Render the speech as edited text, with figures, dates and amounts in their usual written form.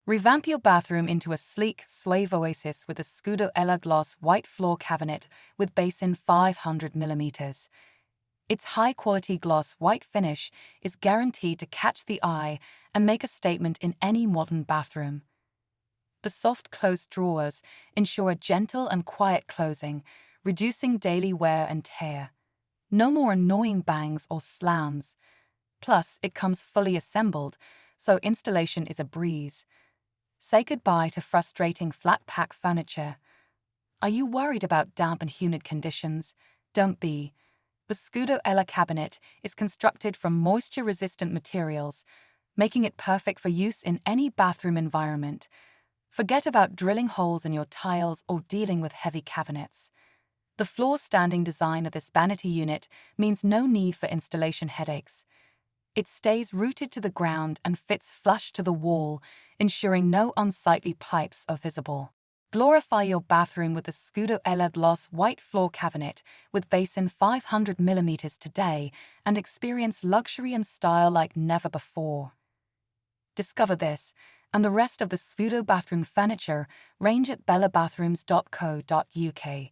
Revamp your bathroom into a sleek, suave oasis with a Scudo Ella gloss white floor cabinet with Basin 500mm. Its high-quality gloss white finish is guaranteed to catch the eye and make a statement in any modern bathroom. The soft closed drawers ensure a gentle and quiet closing, reducing daily wear and tear. No more annoying bangs or slams. Plus, it comes fully assembled, so installation is a breeze. Say goodbye to frustrating flat-pack furniture. Are you worried about damp and humid conditions? Don't be. The Scudo Ella cabinet is constructed from moisture-resistant materials, making it perfect for use in any bathroom environment. Forget about drilling holes in your tiles or dealing with heavy cabinets. The floor-standing design of this vanity unit means no need for installation headaches. It stays rooted to the ground and fits flush to the wall, ensuring no unsightly pipes are visible. Glorify your bathroom with the Scudo Ella gloss white floor cabinet with Basin 500mm today and experience luxury and style like never before. Discover this and the rest of the Scudo bathroom furniture range at bellabathrooms.co.uk.